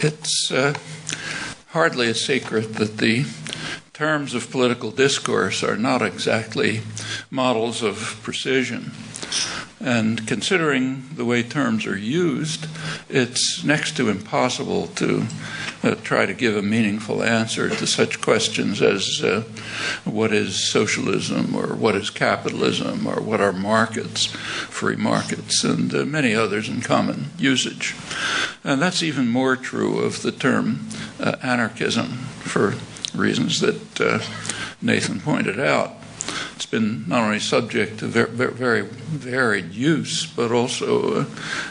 It's hardly a secret that the terms of political discourse are not exactly models of precision. And considering the way terms are used, it's next to impossible to try to give a meaningful answer to such questions as what is socialism, or what is capitalism, or what are markets, free markets, and many others in common usage. And that's even more true of the term anarchism, for reasons that Nathan pointed out. It's been not only subject to very varied use, but also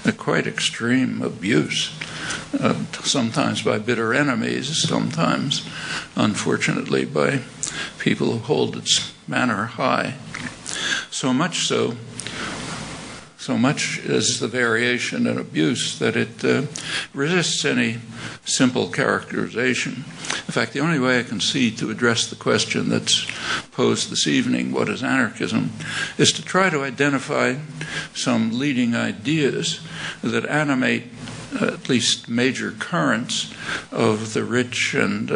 a quite extreme abuse, sometimes by bitter enemies, sometimes, unfortunately, by people who hold its manner high. So much is the variation and abuse that it resists any simple characterization. In fact, the only way I can see to address the question that's posed this evening, what is anarchism, is to try to identify some leading ideas that animate at least major currents of the rich and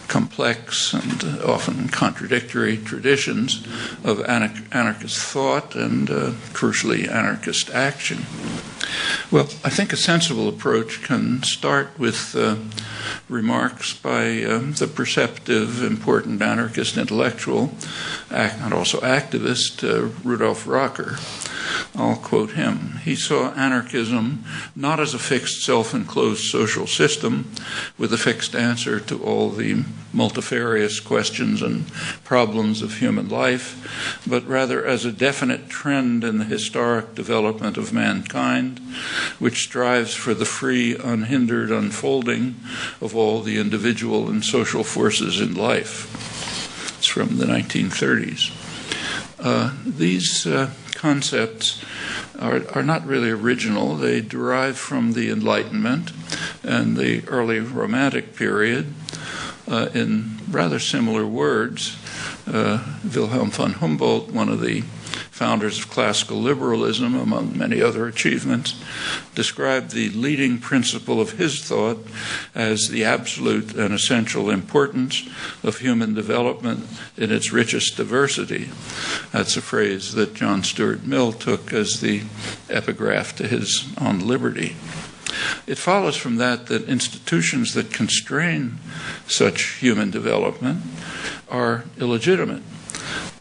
complex and often contradictory traditions of anarchist thought and, crucially, anarchist action. Well, I think a sensible approach can start with remarks by the perceptive, important anarchist intellectual and also activist Rudolf Rocker. I'll quote him. He saw anarchism not as a fixed, self-enclosed social system with a fixed answer to all the multifarious questions and problems of human life, but rather as a definite trend in the historic development of mankind, which strives for the free, unhindered unfolding of all the individual and social forces in life. It's from the 1930s. These concepts are not really original. They derive from the Enlightenment and the early Romantic period in rather similar words. Wilhelm von Humboldt, one of the founders of classical liberalism, among many other achievements, described the leading principle of his thought as the absolute and essential importance of human development in its richest diversity. That's a phrase that John Stuart Mill took as the epigraph to his On Liberty. It follows from that institutions that constrain such human development are illegitimate,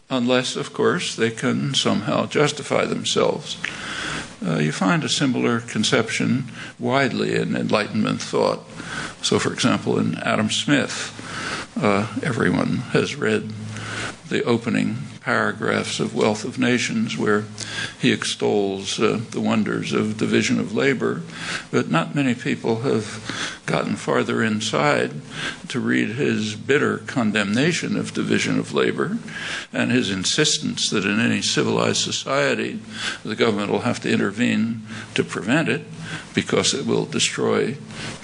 unless, of course, they can somehow justify themselves. You find a similar conception widely in Enlightenment thought. So, for example, in Adam Smith, everyone has read the opening paragraphs of Wealth of Nations, where he extols the wonders of division of labor, but not many people have gotten farther inside to read his bitter condemnation of division of labor and his insistence that in any civilized society the government will have to intervene to prevent it because it will destroy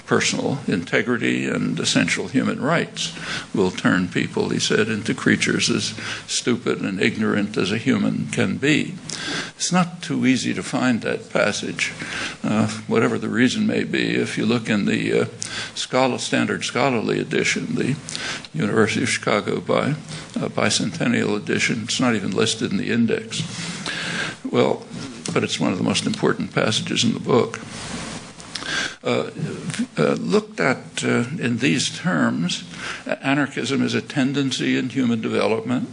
personal integrity and essential human rights, will turn people, he said, into creatures as stupid and ignorant as a human can be. It's not too easy to find that passage, whatever the reason may be. If you look in the standard scholarly edition, the University of Chicago bicentennial edition, it's not even listed in the index. Well, but it's one of the most important passages in the book. Looked at in these terms, anarchism is a tendency in human development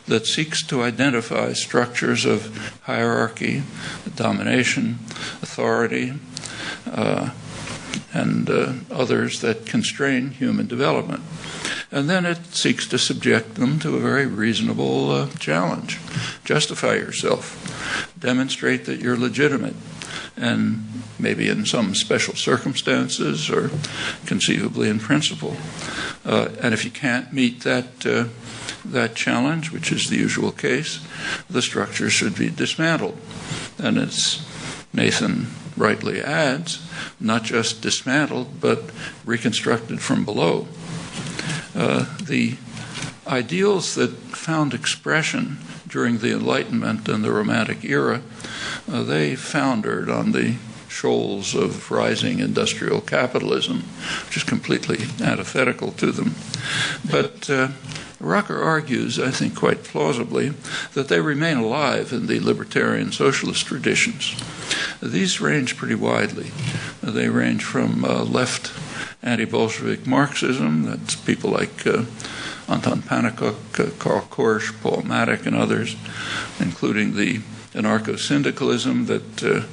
that seeks to identify structures of hierarchy, domination, authority, and others that constrain human development. And then it seeks to subject them to a very reasonable challenge. Justify yourself. Demonstrate that you're legitimate. And maybe in some special circumstances or conceivably in principle. And if you can't meet that challenge, which is the usual case, the structure should be dismantled. And as Nathan rightly adds, not just dismantled, but reconstructed from below. The ideals that found expression during the Enlightenment and the Romantic era, they foundered on the shoals of rising industrial capitalism, which is completely antithetical to them. But Rocker argues, I think quite plausibly, that they remain alive in the libertarian socialist traditions. These range pretty widely. They range from left anti-Bolshevik Marxism, that's people like Anton Pannekoek, Karl Korsch, Paul Matic, and others, including the anarcho-syndicalism that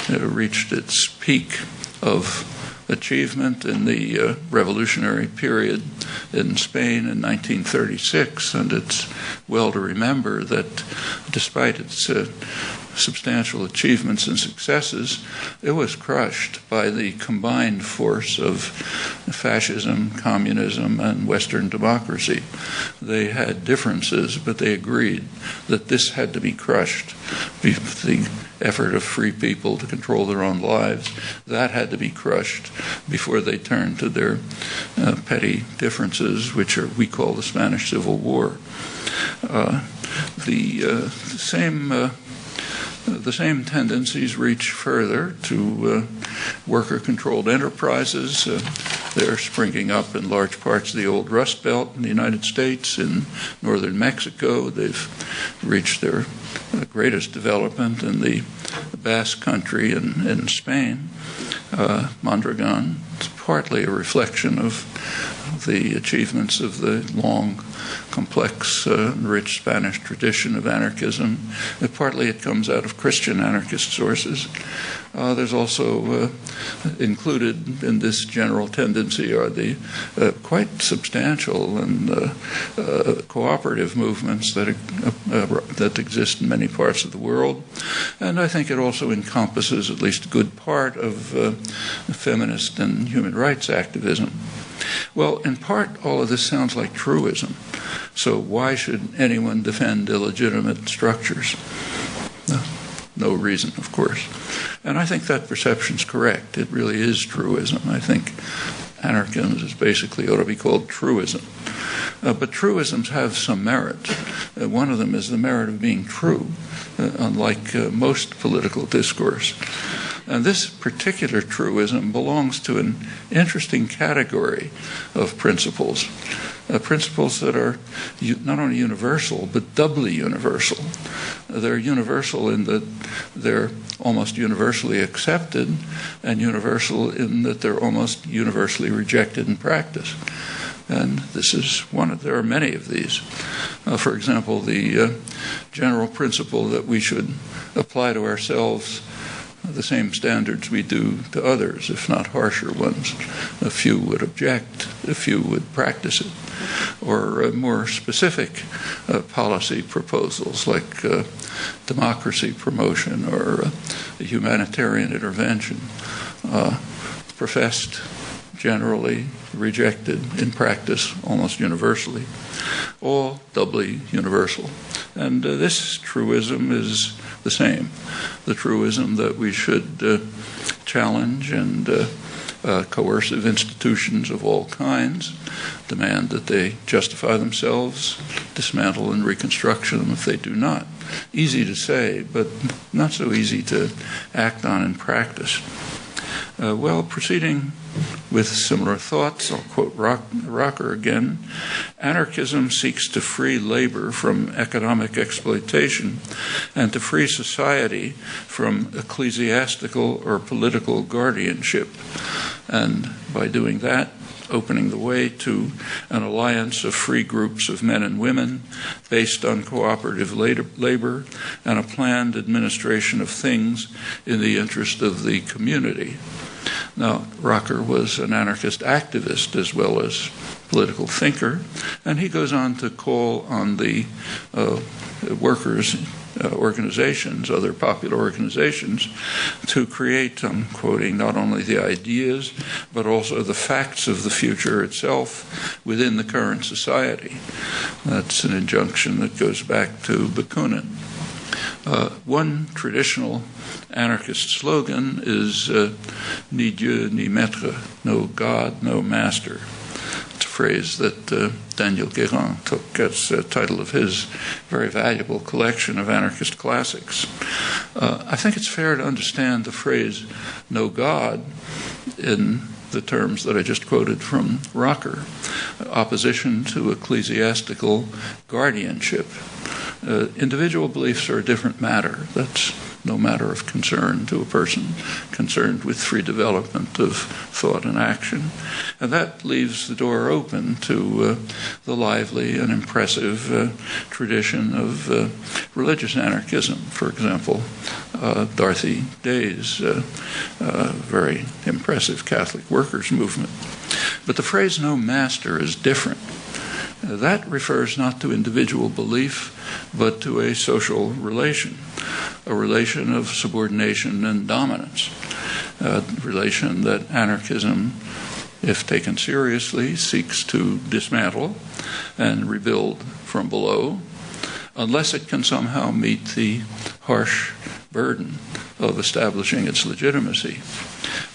reached its peak of achievement in the revolutionary period in Spain in 1936, and it's well to remember that despite its substantial achievements and successes, it was crushed by the combined force of fascism, communism, and Western democracy. They had differences, but they agreed that this had to be crushed. The effort of free people to control their own lives, that had to be crushed before they turned to their petty differences, which we call the Spanish Civil War. The same tendencies reach further to worker-controlled enterprises. They're springing up in large parts of the old Rust Belt in the United States, in northern Mexico. They've reached their greatest development in the Basque Country in Spain. Mondragon is partly a reflection of the achievements of the long, complex, rich Spanish tradition of anarchism. Partly it comes out of Christian anarchist sources. There's also included in this general tendency are the quite substantial and cooperative movements that exist in many parts of the world. And I think it also encompasses at least a good part of feminist and human rights activism. Well, in part, all of this sounds like truism. So why should anyone defend illegitimate structures? No reason, of course. And I think that perception's correct. It really is truism. I think anarchism is basically ought to be called truism. But truisms have some merit. One of them is the merit of being true, unlike most political discourse. And this particular truism belongs to an interesting category of principles, principles that are not only universal, but doubly universal. They're universal in that they're almost universally accepted, and universal in that they're almost universally rejected in practice. And this is there are many of these. For example, the general principle that we should apply to ourselves the same standards we do to others, if not harsher ones. A few would object, a few would practice it. Or more specific policy proposals like democracy promotion or humanitarian intervention, professed, generally rejected in practice almost universally, all doubly universal. And this truism is the same, the truism that we should challenge and coercive institutions of all kinds, demand that they justify themselves, dismantle and reconstruct them if they do not. Easy to say, but not so easy to act on in practice. Proceeding with similar thoughts, I'll quote Rocker again. Anarchism seeks to free labor from economic exploitation and to free society from ecclesiastical or political guardianship. And by doing that, opening the way to an alliance of free groups of men and women based on cooperative labor and a planned administration of things in the interest of the community. Now, Rocker was an anarchist activist as well as political thinker, and he goes on to call on the workers' organizations, other popular organizations, to create, I'm quoting, not only the ideas, but also the facts of the future itself within the current society. That's an injunction that goes back to Bakunin. One traditional anarchist slogan is ni Dieu ni maître, no God, no master. It's phrase that Daniel Guérin took as the title of his very valuable collection of anarchist classics. I think it's fair to understand the phrase "no God" in the terms that I just quoted from Rocker: opposition to ecclesiastical guardianship. Individual beliefs are a different matter. That's no matter of concern to a person concerned with free development of thought and action. And that leaves the door open to the lively and impressive tradition of religious anarchism. For example, Dorothy Day's very impressive Catholic workers' movement. But the phrase "no master" is different. That refers not to individual belief, but to a social relation, a relation of subordination and dominance, a relation that anarchism, if taken seriously, seeks to dismantle and rebuild from below, unless it can somehow meet the harsh burden of establishing its legitimacy.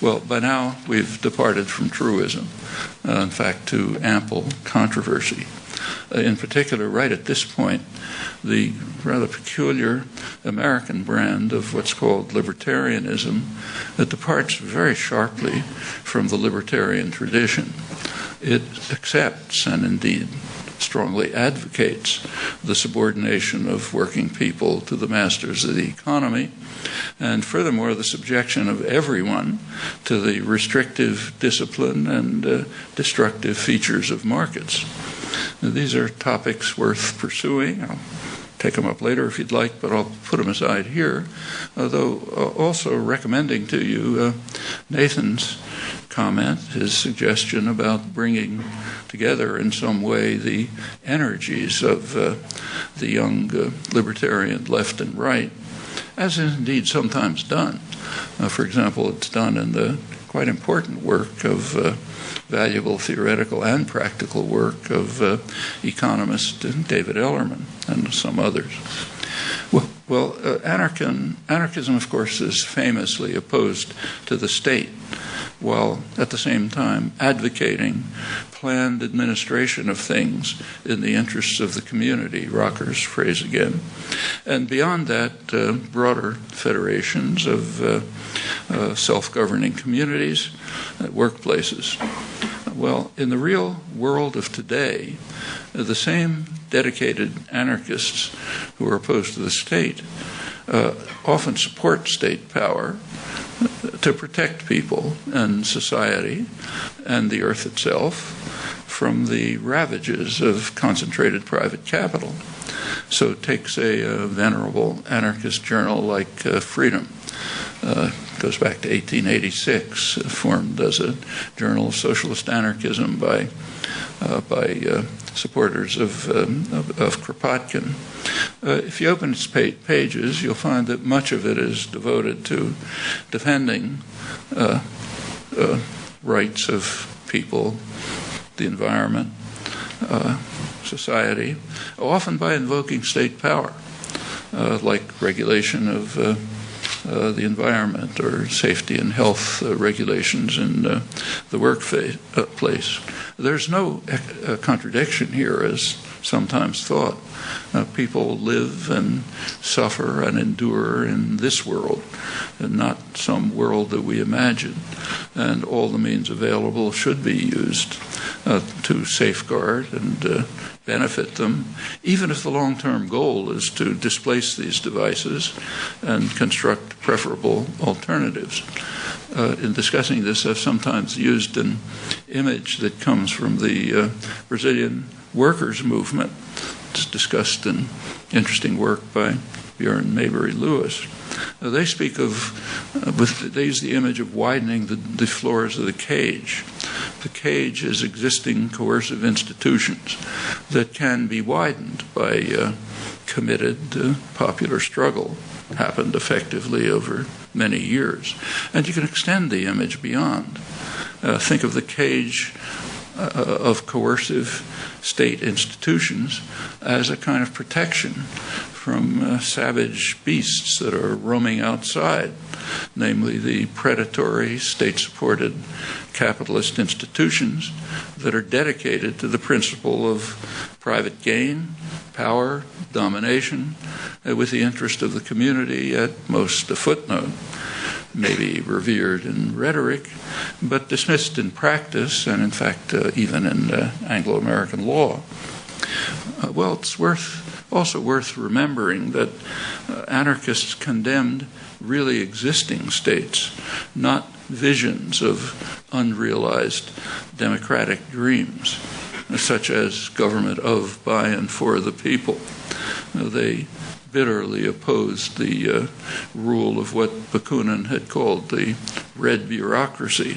Well, by now we've departed from truism, in fact, to ample controversy. In particular, right at this point, the rather peculiar American brand of what's called libertarianism that departs very sharply from the libertarian tradition. It accepts and indeed strongly advocates the subordination of working people to the masters of the economy, and furthermore the subjection of everyone to the restrictive discipline and destructive features of markets. Now, these are topics worth pursuing. I'll take them up later if you'd like, but I'll put them aside here, though also recommending to you Nathan's comment, his suggestion about bringing together in some way the energies of the young libertarian left and right, as is indeed sometimes done. For example, it's done in the quite important work of valuable theoretical and practical work of economist David Ellerman and some others. Well, anarchism, of course, is famously opposed to the state, while at the same time advocating planned administration of things in the interests of the community, Rocker's phrase again. And beyond that, broader federations of self-governing communities, workplaces. Well, in the real world of today, the same dedicated anarchists who are opposed to the state often support state power to protect people and society and the earth itself from the ravages of concentrated private capital. So take, say, a venerable anarchist journal like Freedom. Goes back to 1886, formed as a journal of socialist anarchism by supporters of Kropotkin. If you open its pages, you'll find that much of it is devoted to defending rights of people, the environment, society, often by invoking state power, like regulation of the environment or safety and health regulations in the workplace. There's no contradiction here, as sometimes thought. People live and suffer and endure in this world, and not some world that we imagine. And all the means available should be used to safeguard and benefit them, even if the long-term goal is to displace these devices and construct preferable alternatives. In discussing this, I've sometimes used an image that comes from the Brazilian workers' movement. It's discussed in interesting work by Bjorn Maybury Lewis. They speak of, they use the image of widening the floors of the cage. The cage is existing coercive institutions that can be widened by committed popular struggle, happened effectively over many years. And you can extend the image beyond. Think of the cage of coercive state institutions as a kind of protection from savage beasts that are roaming outside, namely the predatory, state-supported capitalist institutions that are dedicated to the principle of private gain, power, domination, with the interest of the community at most a footnote, maybe revered in rhetoric, but dismissed in practice and, in fact, even in Anglo-American law. Well, it's also worth remembering that anarchists condemned really existing states, not visions of unrealized democratic dreams, such as government of, by, and for the people. They bitterly opposed the rule of what Bakunin had called the red bureaucracy,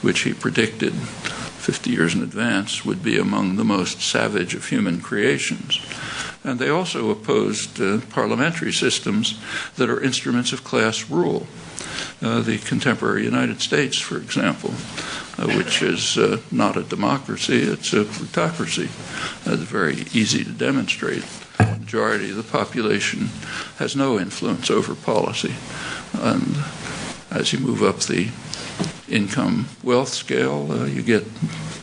which he predicted 50 years in advance would be among the most savage of human creations. And they also opposed parliamentary systems that are instruments of class rule. The contemporary United States, for example, which is not a democracy, it's a plutocracy. It's very easy to demonstrate. The majority of the population has no influence over policy. And as you move up the income wealth scale, you get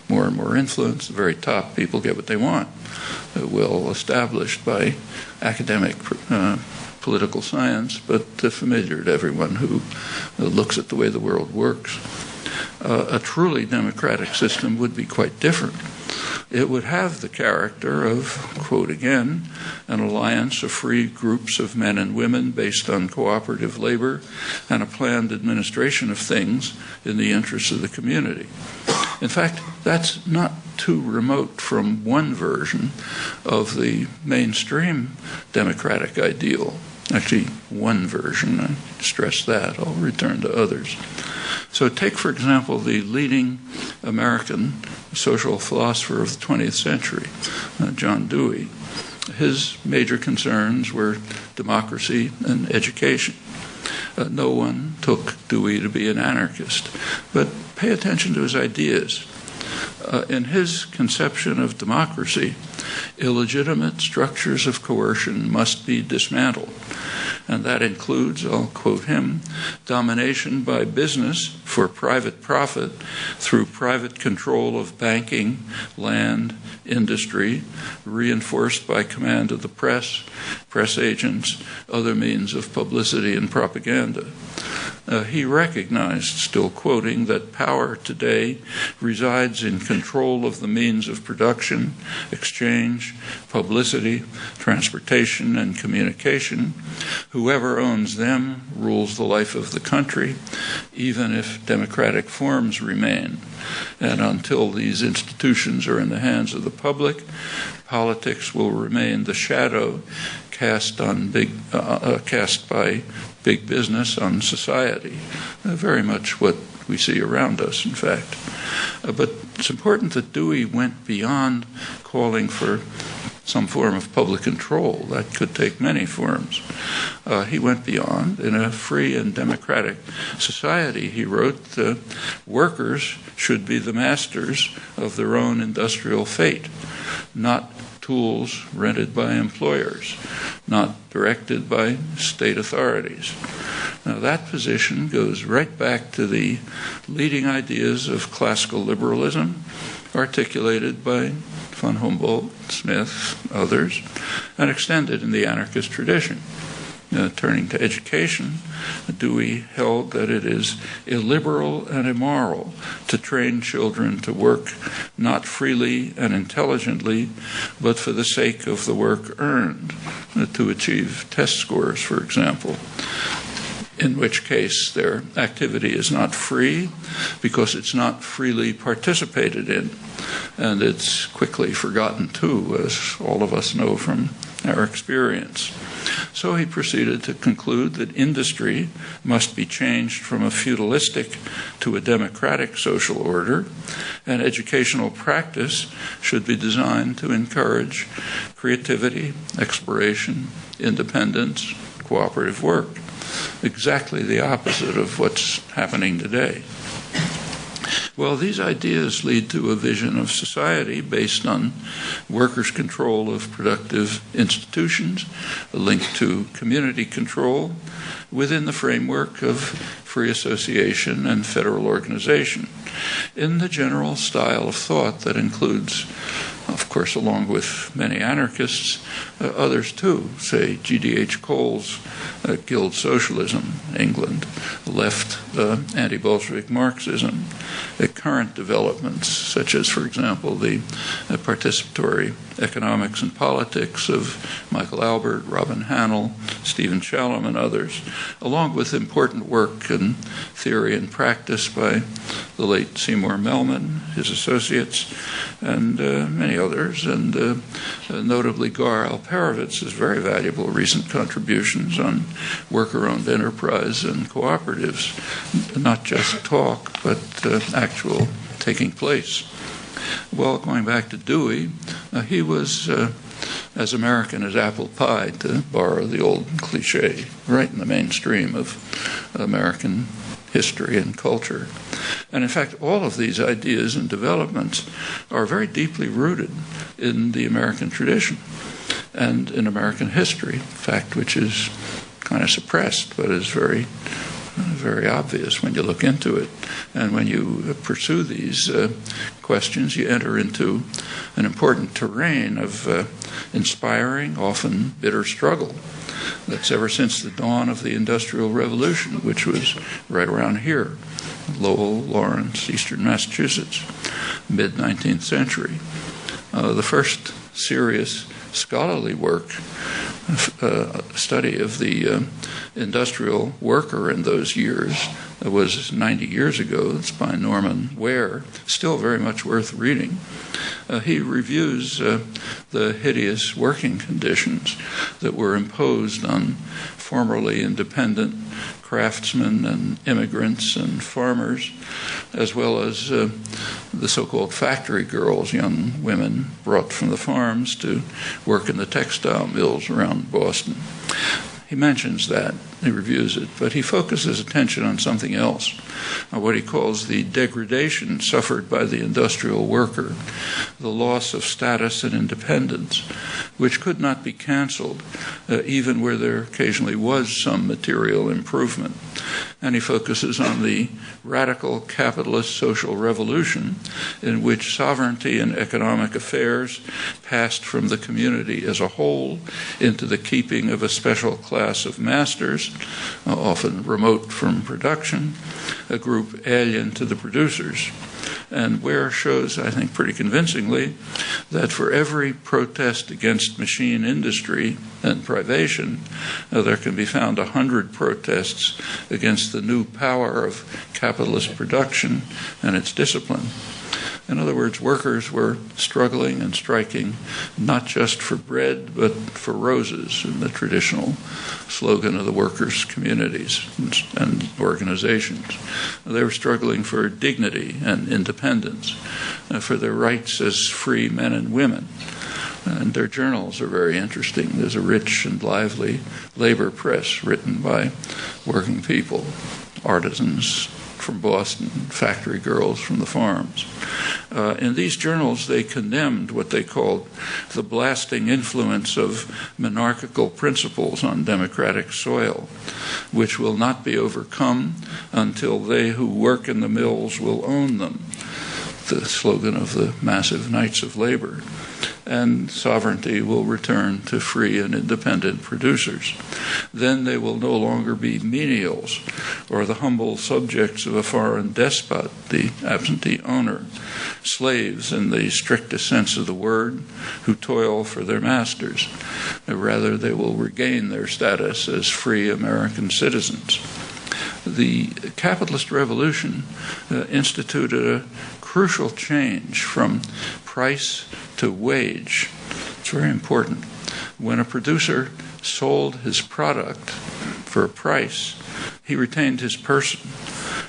more and more influence. The very top people get what they want, well established by academic political science, but familiar to everyone who looks at the way the world works. A truly democratic system would be quite different. It would have the character of, quote again, an alliance of free groups of men and women based on cooperative labor and a planned administration of things in the interests of the community. In fact, that's not too remote from one version of the mainstream democratic ideal. Actually, one version, I stress that. I'll return to others. So take, for example, the leading American social philosopher of the 20th century, John Dewey. His major concerns were democracy and education. No one took Dewey to be an anarchist, but pay attention to his ideas. In his conception of democracy, illegitimate structures of coercion must be dismantled. And that includes, I'll quote him, domination by business for private profit through private control of banking, land, industry, reinforced by command of the press, press agents, other means of publicity and propaganda. He recognized, still quoting, that power today resides in control of the means of production, exchange, publicity, transportation, and communication. Whoever owns them rules the life of the country, even if democratic forms remain. And until these institutions are in the hands of the public, politics will remain the shadow cast by big business on society. Very much what we see around us, in fact. But it's important that Dewey went beyond calling for some form of public control. That could take many forms. He went beyond. In a free and democratic society, he wrote, workers should be the masters of their own industrial fate, not tools rented by employers, not directed by state authorities. Now, that position goes right back to the leading ideas of classical liberalism, articulated by von Humboldt, Smith, others, and extended in the anarchist tradition. Turning to education, Dewey held that it is illiberal and immoral to train children to work not freely and intelligently, but for the sake of the work earned, to achieve test scores, for example, in which case their activity is not free because it's not freely participated in. And it's quickly forgotten, too, as all of us know from our experience. So he proceeded to conclude that industry must be changed from a feudalistic to a democratic social order, and educational practice should be designed to encourage creativity, exploration, independence, cooperative work. Exactly the opposite of what's happening today. Well, these ideas lead to a vision of society based on workers' control of productive institutions, linked to community control within the framework of free association and federal organization, in the general style of thought that includes, of course, along with many anarchists, others too, say G.D.H. Cole's Guild Socialism, England, left anti-Bolshevik Marxism, current developments such as, for example, the participatory economics and politics of Michael Albert, Robin Hanel, Stephen Shalom, and others, along with important work in theory and practice by the late Seymour Melman, his associates, and many others, and notably Gar Alperovitz's very valuable recent contributions on worker-owned enterprise and cooperatives, not just talk, but actual taking place. Well, going back to Dewey, he was as American as apple pie, to borrow the old cliche, right in the mainstream of American history and culture. And in fact, all of these ideas and developments are very deeply rooted in the American tradition and in American history, a fact which is kind of suppressed, but is very obvious when you look into it. And when you pursue these questions, you enter into an important terrain of inspiring, often bitter struggle. That's ever since the dawn of the Industrial Revolution, which was right around here, Lowell, Lawrence, eastern Massachusetts, mid-19th century. The first serious scholarly work, study of the industrial worker in those years, was 90 years ago. It's by Norman Ware, still very much worth reading. He reviews the hideous working conditions that were imposed on formerly independent craftsmen and immigrants and farmers, as well as the so-called factory girls, young women brought from the farms to work in the textile mills around Boston. He mentions that, he reviews it, but he focuses attention on something else, what he calls the degradation suffered by the industrial worker, the loss of status and independence, which could not be canceled, even where there occasionally was some material improvement. And he focuses on the radical capitalist social revolution in which sovereignty in economic affairs passed from the community as a whole into the keeping of a special class of masters, often remote from production, a group alien to the producers. And Ware shows, I think pretty convincingly, that for every protest against machine industry and privation, there can be found 100 protests against the new power of capitalist production and its discipline. In other words, workers were struggling and striking not just for bread, but for roses, in the traditional slogan of the workers' communities and organizations. They were struggling for dignity and independence, for their rights as free men and women. And their journals are very interesting. There's a rich and lively labor press written by working people, artisans from Boston, factory girls from the farms. In these journals, they condemned what they called the blasting influence of monarchical principles on democratic soil, which will not be overcome until they who work in the mills will own them, the slogan of the massive Knights of Labor, and sovereignty will return to free and independent producers. Then they will no longer be menials or the humble subjects of a foreign despot, the absentee owner, slaves in the strictest sense of the word, who toil for their masters. Rather, they will regain their status as free American citizens. The capitalist revolution instituted a crucial change from price to wage. It's very important. When a producer sold his product for a price, he retained his person.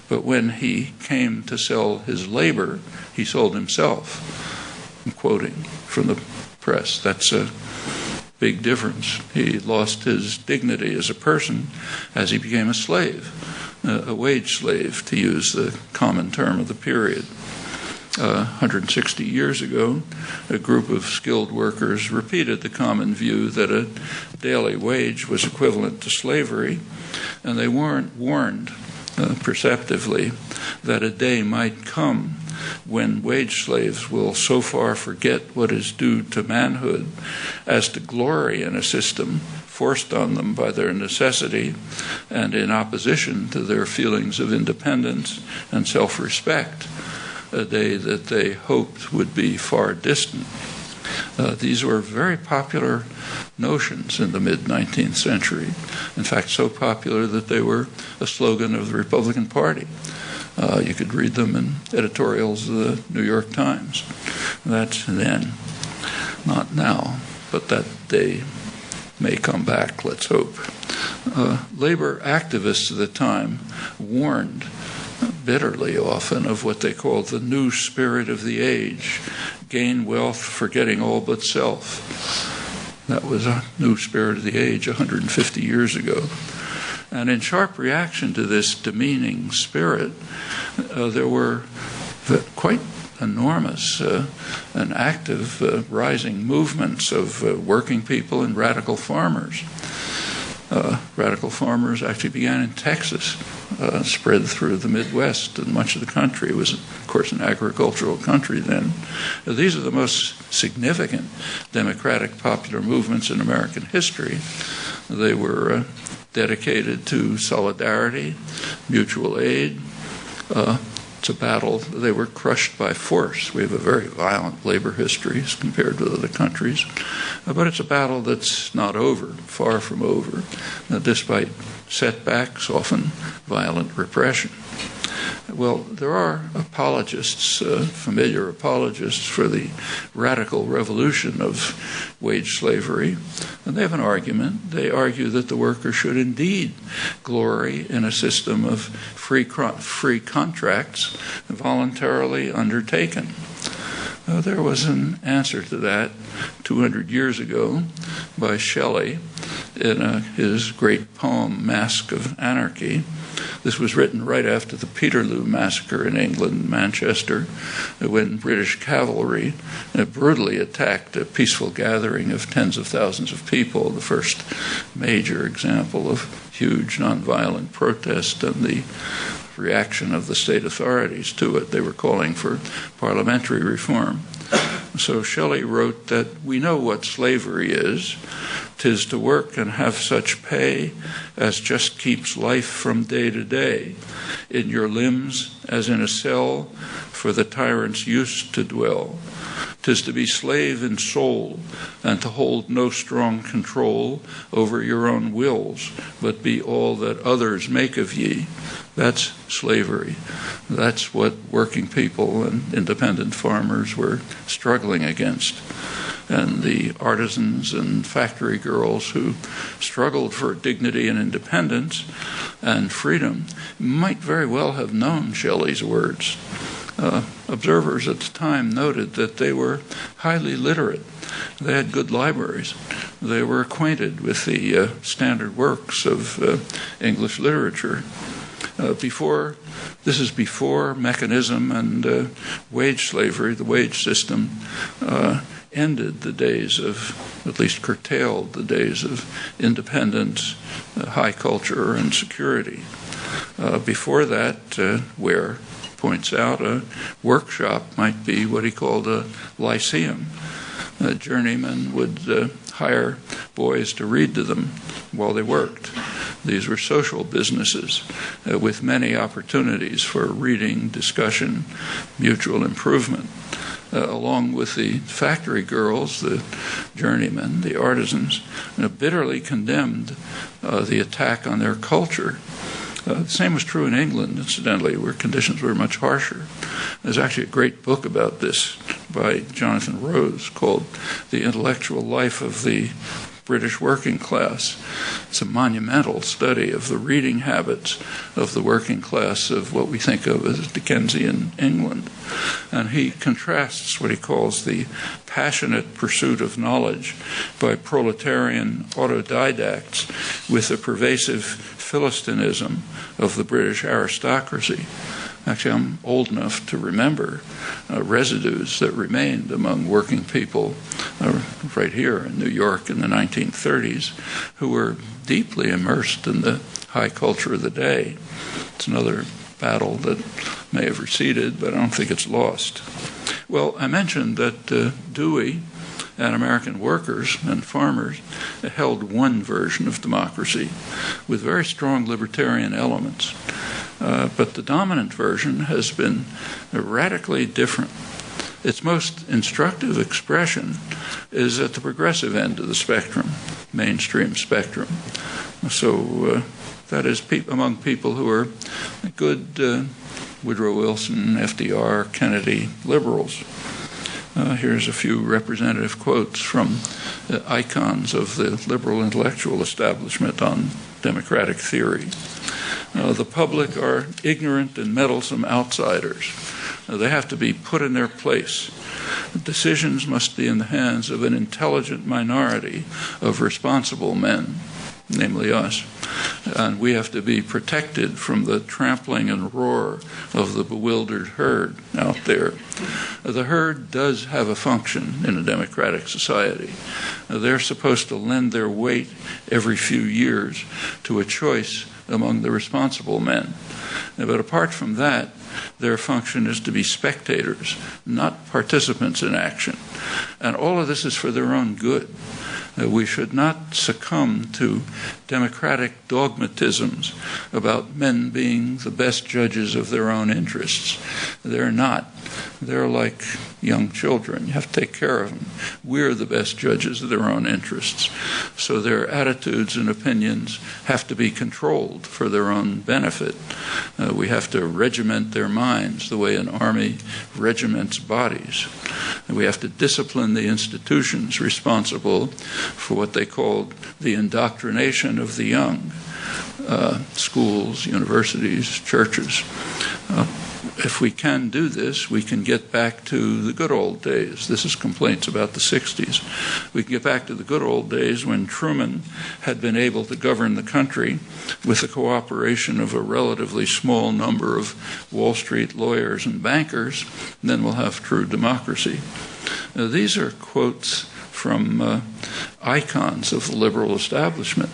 But when he came to sell his labor, he sold himself. I'm quoting from the press. That's a big difference. He lost his dignity as a person as he became a slave. a wage slave, to use the common term of the period. 160 years ago, a group of skilled workers repeated the common view that a daily wage was equivalent to slavery, and they warned perceptively that a day might come when wage slaves will so far forget what is due to manhood as to glory in a system forced on them by their necessity and in opposition to their feelings of independence and self-respect, a day that they hoped would be far distant. These were very popular notions in the mid-19th century. In fact, so popular that they were a slogan of the Republican Party. You could read them in editorials of the New York Times. That's then, not now, but that day may come back, let's hope. Labor activists of the time warned bitterly often of what they called the new spirit of the age, gain wealth forgetting all but self. That was a new spirit of the age 150 years ago. And in sharp reaction to this demeaning spirit, there were quite enormous and active rising movements of working people and radical farmers. Radical farmers actually began in Texas, spread through the Midwest and much of the country. It was, of course, an agricultural country then. These are the most significant democratic popular movements in American history. They were dedicated to solidarity, mutual aid. It's a battle. They were crushed by force. We have a very violent labor history as compared to other countries. But it's a battle that's not over, far from over, despite setbacks, often violent repression. Well, there are apologists, familiar apologists for the radical revolution of wage slavery, and they have an argument. They argue that the worker should indeed glory in a system of free contracts voluntarily undertaken. There was an answer to that 200 years ago by Shelley in his great poem, Mask of Anarchy. This was written right after the Peterloo massacre in England, Manchester, when British cavalry brutally attacked a peaceful gathering of tens of thousands of people, the first major example of huge nonviolent protest and the reaction of the state authorities to it. They were calling for parliamentary reform. So Shelley wrote that we know what slavery is. 'Tis to work and have such pay as just keeps life from day to day, in your limbs as in a cell for the tyrant's use to dwell. 'Tis to be slave in soul and to hold no strong control over your own wills, but be all that others make of ye. That's slavery. That's what working people and independent farmers were struggling against. And the artisans and factory girls who struggled for dignity and independence and freedom might very well have known Shelley's words. Observers at the time noted that they were highly literate. They had good libraries. They were acquainted with the standard works of English literature. This is before mechanism and wage slavery, the wage system, ended the days of, at least curtailed the days of independence, high culture, and security. Before that, Ware points out, a workshop might be what he called a lyceum. Journeymen would hire boys to read to them while they worked. These were social businesses with many opportunities for reading, discussion, mutual improvement. Along with the factory girls, the journeymen, the artisans, bitterly condemned the attack on their culture. The same was true in England, incidentally, where conditions were much harsher. There's actually a great book about this by Jonathan Rose called The Intellectual Life of the British Working Class. It's a monumental study of the reading habits of the working class of what we think of as Dickensian England. And he contrasts what he calls the passionate pursuit of knowledge by proletarian autodidacts with the pervasive philistinism of the British aristocracy. Actually, I'm old enough to remember residues that remained among working people right here in New York in the 1930s who were deeply immersed in the high culture of the day. It's another battle that may have receded, but I don't think it's lost. Well, I mentioned that Dewey and American workers and farmers held one version of democracy with very strong libertarian elements. But the dominant version has been radically different. Its most instructive expression is at the progressive end of the spectrum, mainstream spectrum. So that is among people who are good Woodrow Wilson, FDR, Kennedy liberals. Here's a few representative quotes from icons of the liberal intellectual establishment on democratic theory. The public are ignorant and meddlesome outsiders. They have to be put in their place. Decisions must be in the hands of an intelligent minority of responsible men, namely us. And we have to be protected from the trampling and roar of the bewildered herd out there. The herd does have a function in a democratic society. They're supposed to lend their weight every few years to a choice among the responsible men. But apart from that, their function is to be spectators, not participants in action. And all of this is for their own good. We should not succumb to democratic dogmatisms about men being the best judges of their own interests. They're not. They're like young children. You have to take care of them. We're the best judges of their own interests. So their attitudes and opinions have to be controlled for their own benefit. We have to regiment their minds the way an army regiments bodies. And we have to discipline the institutions responsible for what they called the indoctrination of the young, schools, universities, churches. If we can do this, we can get back to the good old days. This is complaints about the 60s. We can get back to the good old days when Truman had been able to govern the country with the cooperation of a relatively small number of Wall Street lawyers and bankers, and then we'll have true democracy. These are quotes from icons of the liberal establishment.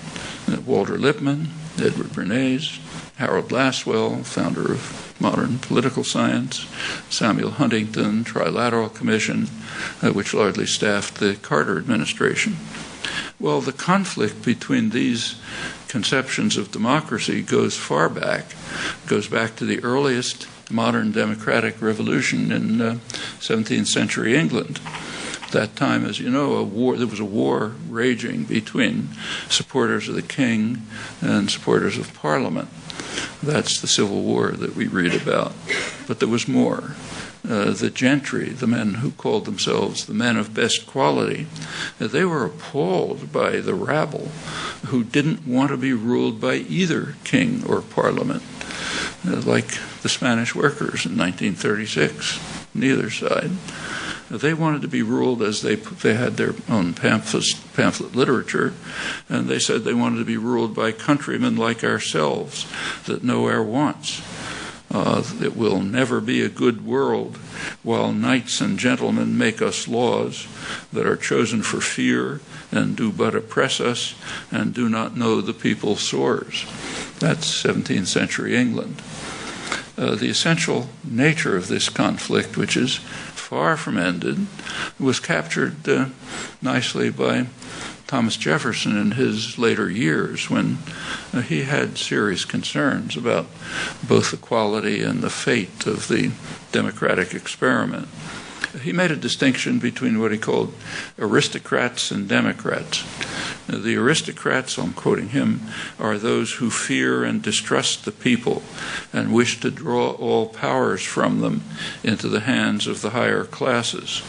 Walter Lippmann, Edward Bernays, Harold Lasswell, founder of modern political science, Samuel Huntington, Trilateral Commission, which largely staffed the Carter administration. Well, the conflict between these conceptions of democracy goes far back, goes back to the earliest modern democratic revolution in 17th century England. At that time, as you know, there was a war raging between supporters of the king and supporters of Parliament. That's the Civil War that we read about. But there was more. The gentry, the men who called themselves the men of best quality, they were appalled by the rabble who didn't want to be ruled by either king or Parliament, like the Spanish workers in 1936, neither side. They wanted to be ruled as they had their own pamphlet literature, and they said they wanted to be ruled by countrymen like ourselves that know our wants. It will never be a good world while knights and gentlemen make us laws that are chosen for fear and do but oppress us and do not know the people's sores. That's 17th century England. The essential nature of this conflict, which is far from ended, was captured nicely by Thomas Jefferson in his later years when he had serious concerns about both the quality and the fate of the democratic experiment. He made a distinction between what he called aristocrats and democrats. The aristocrats, I'm quoting him, are those who fear and distrust the people and wish to draw all powers from them into the hands of the higher classes.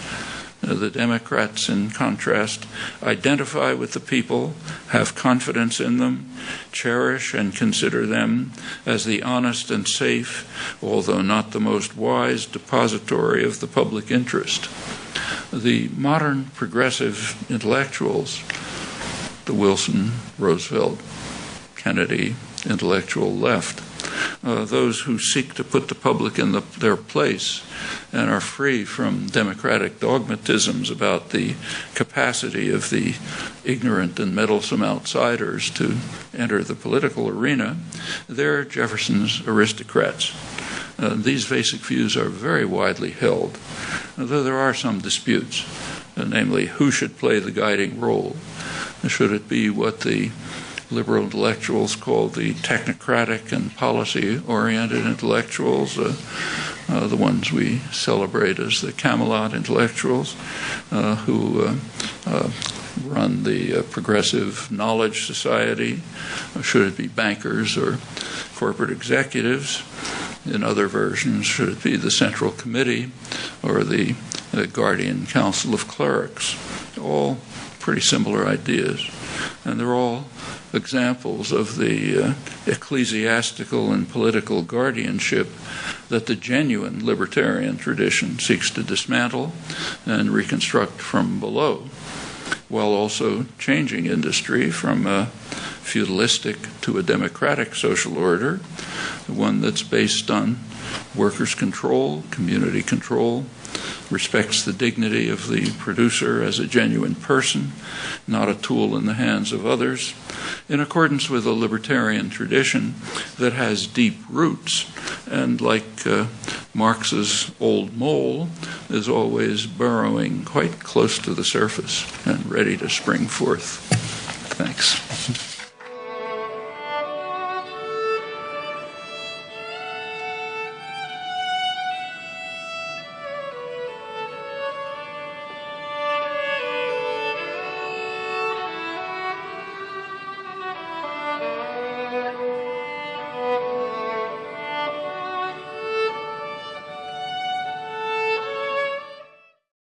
The Democrats, in contrast, identify with the people, have confidence in them, cherish and consider them as the honest and safe, although not the most wise, depository of the public interest. The modern progressive intellectuals, the Wilson, Roosevelt, Kennedy, intellectual left. Those who seek to put the public in their place and are free from democratic dogmatisms about the capacity of the ignorant and meddlesome outsiders to enter the political arena, they're Jefferson's aristocrats. These basic views are very widely held, though there are some disputes, namely who should play the guiding role. Should it be what the liberal intellectuals call the technocratic and policy-oriented intellectuals, the ones we celebrate as the Camelot intellectuals, who run the progressive knowledge society? Should it be bankers or corporate executives? In other versions, should it be the Central Committee or the Guardian Council of Clerics? All pretty similar ideas, and they're all examples of the ecclesiastical and political guardianship that the genuine libertarian tradition seeks to dismantle and reconstruct from below, while also changing industry from a feudalistic to a democratic social order, one that's based on workers' control, community control, respects the dignity of the producer as a genuine person, not a tool in the hands of others, in accordance with a libertarian tradition that has deep roots and, like Marx's old mole, is always burrowing quite close to the surface and ready to spring forth. Thanks.